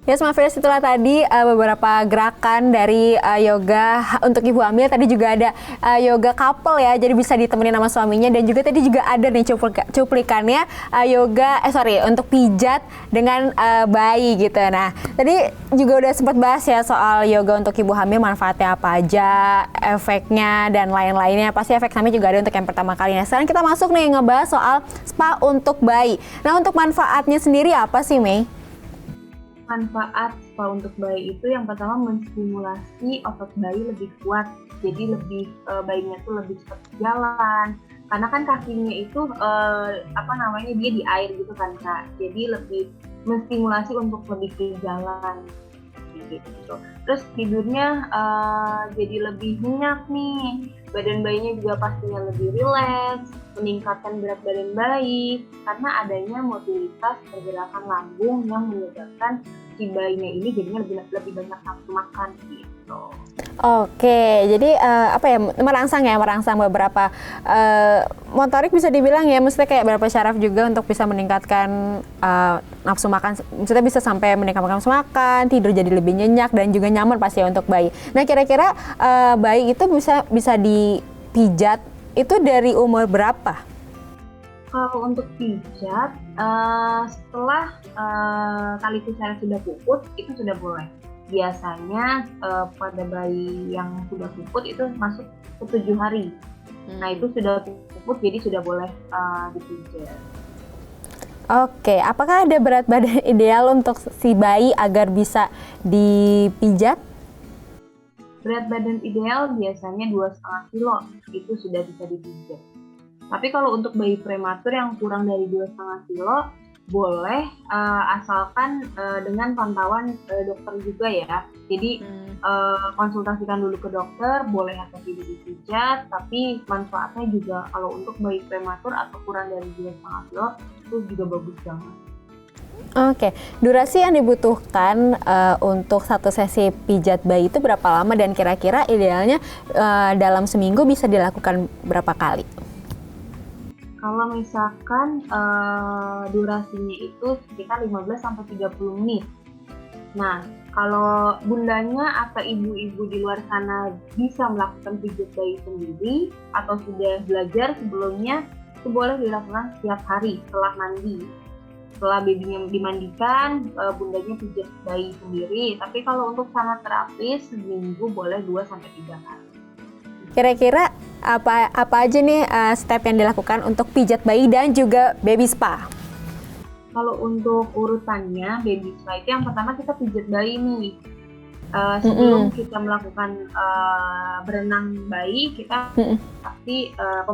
Yes, Mafres, itulah tadi beberapa gerakan dari yoga untuk ibu hamil. Tadi juga ada yoga couple ya, jadi bisa ditemenin sama suaminya. Dan juga tadi juga ada nih cuplikannya untuk pijat dengan bayi gitu. Nah, tadi juga udah sempat bahas ya soal yoga untuk ibu hamil, manfaatnya apa aja, efeknya dan lain-lainnya. Pasti efek samping juga ada untuk yang pertama kali. Nah, sekarang kita masuk nih ngebahas soal spa untuk bayi. Nah, untuk manfaatnya sendiri apa sih, Mei? Manfaat spa untuk bayi itu yang pertama menstimulasi otot bayi lebih kuat, jadi bayinya tuh lebih cepat jalan, karena kan kakinya itu dia di air gitu kan Kak, jadi lebih menstimulasi untuk lebih ke jalan gitu. Terus tidurnya jadi lebih nyenyak nih, badan bayinya juga pastinya lebih rileks, meningkatkan berat badan bayi karena adanya mobilitas pergerakan lambung yang menyebabkan si bayinya ini jadinya lebih banyak nafsu makan gitu. Oke, jadi merangsang beberapa motorik bisa dibilang ya, maksudnya kayak beberapa syaraf juga untuk bisa meningkatkan nafsu makan, maksudnya bisa sampai meningkatkan nafsu makan, tidur jadi lebih nyenyak dan juga nyaman pasti ya untuk bayi. Nah, kira-kira bayi itu bisa dipijat itu dari umur berapa? Kalau untuk pijat, setelah tali pusarnya sudah puput, itu sudah boleh. Biasanya pada bayi yang sudah puput itu masuk ke 7 hari. Nah, itu sudah puput, jadi sudah boleh dipijat. Oke, apakah ada berat badan ideal untuk si bayi agar bisa dipijat? Berat badan ideal biasanya 2,5 kilo, itu sudah bisa dipijat. Tapi kalau untuk bayi prematur yang kurang dari 2,5 kilo, boleh asalkan dengan pantauan dokter juga ya. Jadi konsultasikan dulu ke dokter, boleh atau tidak dipijat, tapi manfaatnya juga kalau untuk bayi prematur atau kurang dari 2,5 kilo, itu juga bagus banget. Oke, durasi yang dibutuhkan untuk satu sesi pijat bayi itu berapa lama dan kira-kira idealnya dalam seminggu bisa dilakukan berapa kali? Kalau misalkan durasinya itu sekitar 15-30 menit. Nah, kalau bundanya atau ibu-ibu di luar sana bisa melakukan pijat bayi sendiri atau sudah belajar sebelumnya, itu boleh dilakukan setiap hari setelah mandi. Setelah babynya dimandikan, bundanya pijat bayi sendiri. Tapi kalau untuk sama terapis, seminggu boleh 2-3 kali. Kira-kira apa aja nih step yang dilakukan untuk pijat bayi dan juga baby spa? Kalau untuk urutannya, baby spa itu yang pertama kita pijat bayi nih. Sebelum kita melakukan berenang bayi, kita pasti adanya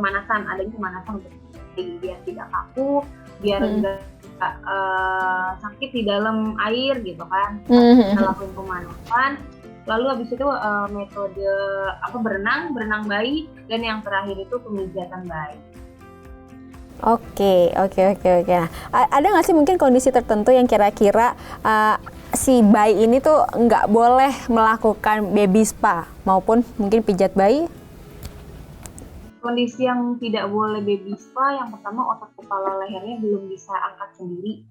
pemanasan untuk bayi biar tidak kaku, biar enggak sakit di dalam air gitu kan. Kita lakukan pemanasan. Lalu habis itu metode berenang bayi, dan yang terakhir itu pemijatan bayi. Oke. Nah, ada nggak sih mungkin kondisi tertentu yang kira-kira si bayi ini tuh nggak boleh melakukan baby spa maupun mungkin pijat bayi? Kondisi yang tidak boleh baby spa, yang pertama otot kepala lehernya belum bisa angkat sendiri.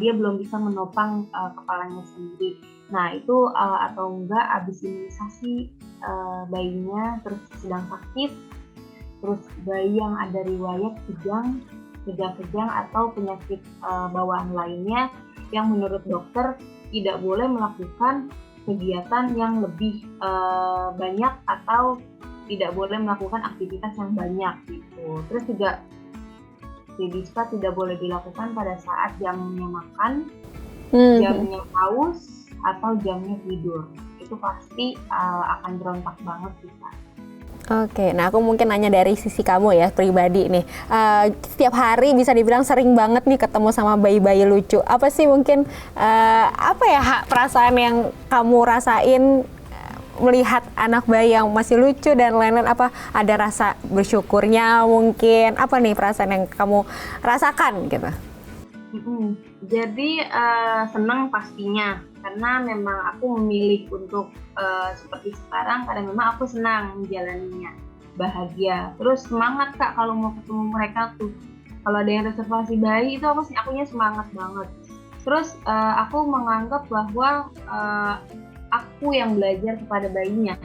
Dia belum bisa menopang kepalanya sendiri. Nah, itu atau enggak habis imunisasi bayinya terus sedang sakit, terus bayi yang ada riwayat kejang-kejang atau penyakit bawaan lainnya yang menurut dokter tidak boleh melakukan kegiatan yang lebih banyak atau tidak boleh melakukan aktivitas yang banyak gitu. Terus juga baby spa tidak boleh dilakukan pada saat jamnya makan, jamnya haus, atau jamnya tidur. Itu pasti akan berontak banget bisa. Oke, nah aku mungkin nanya dari sisi kamu ya pribadi nih. Setiap hari bisa dibilang sering banget nih ketemu sama bayi-bayi lucu. Apa sih mungkin perasaan yang kamu rasain melihat anak bayi yang masih lucu dan lain-lain? Apa ada rasa bersyukurnya mungkin? Apa nih perasaan yang kamu rasakan gitu? Jadi senang pastinya, karena memang aku memilih untuk seperti sekarang karena memang aku senang menjalaninya, bahagia. Terus semangat Kak kalau mau ketemu mereka tuh. Kalau ada yang reservasi bayi itu akunya semangat banget. Terus aku menganggap bahwa aku yang belajar kepada bayinya,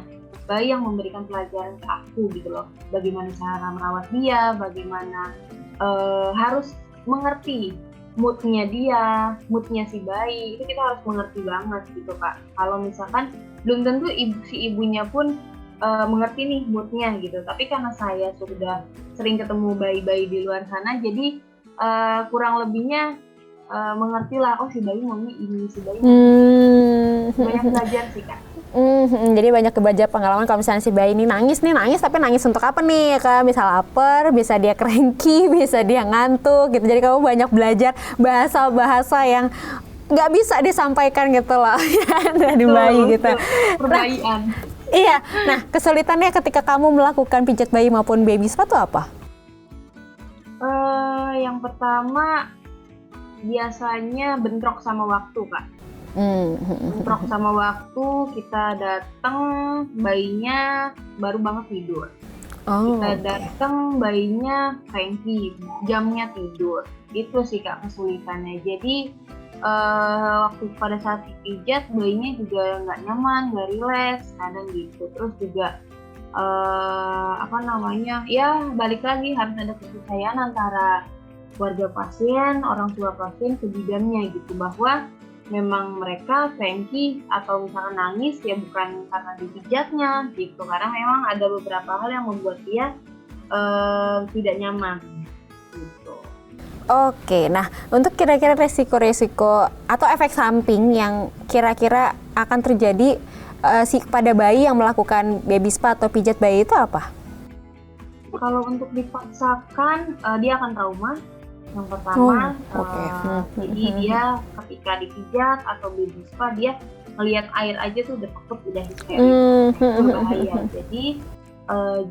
bayi yang memberikan pelajaran ke aku gitu loh, bagaimana cara merawat dia, bagaimana harus mengerti moodnya dia, moodnya si bayi, itu kita harus mengerti banget gitu Kak. Kalau misalkan belum tentu si ibunya pun mengerti nih moodnya gitu, tapi karena saya sudah sering ketemu bayi-bayi di luar sana, jadi kurang lebihnya mengerti lah, oh si bayi maunya ini, si bayi banyak belajar sih Kak. Jadi banyak belajar pengalaman kalau misalnya si bayi ini nangis, tapi nangis untuk apa nih? Kayak misal lapar, bisa dia cranky, bisa dia ngantuk gitu. Jadi kamu banyak belajar bahasa-bahasa yang nggak bisa disampaikan gitu loh dari bayi gitu. Perbaikan. Iya, nah kesulitannya ketika kamu melakukan pijat bayi maupun baby spa itu apa? Yang pertama biasanya bentrok sama waktu Kak. Bentrok sama waktu, kita datang bayinya baru banget tidur. Kita datang bayinya cranky, jamnya tidur. Itu sih Kak kesulitannya. Jadi waktu pada saat dipijat bayinya juga nggak nyaman, nggak rileks, kadang gitu. Terus juga ya balik lagi harus ada kepercayaan antara keluarga pasien, orang tua pasien ke bidannya gitu, bahwa memang mereka cranky atau misalkan nangis ya bukan karena dipijatnya gitu, karena memang ada beberapa hal yang membuat dia tidak nyaman gitu. Oke, nah untuk kira-kira resiko-resiko atau efek samping yang kira-kira akan terjadi pada bayi yang melakukan baby spa atau pijat bayi itu apa? Kalau untuk dipaksakan dia akan trauma. Yang pertama, jadi dia ketika dipijat atau baby spa dia ngelihat air aja tuh udah takut, udah histeris, berbahaya. Jadi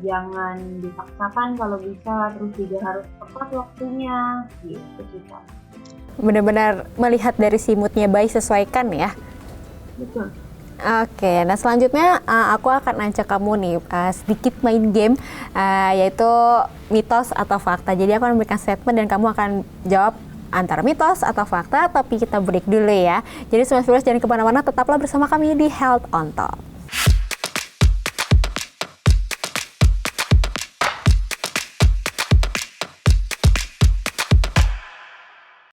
jangan dipaksakan kalau bisa, terus juga harus tepat waktunya, gitu sih Kak. Benar-benar melihat dari si moodnya bayi, sesuaikan ya. Betul. Oke, nah selanjutnya aku akan ajak kamu nih sedikit main game, yaitu mitos atau fakta. Jadi aku akan memberikan statement dan kamu akan jawab antara mitos atau fakta, tapi kita break dulu ya. Jadi Sobat Viewers jangan kemana-mana, tetaplah bersama kami di Health on Top.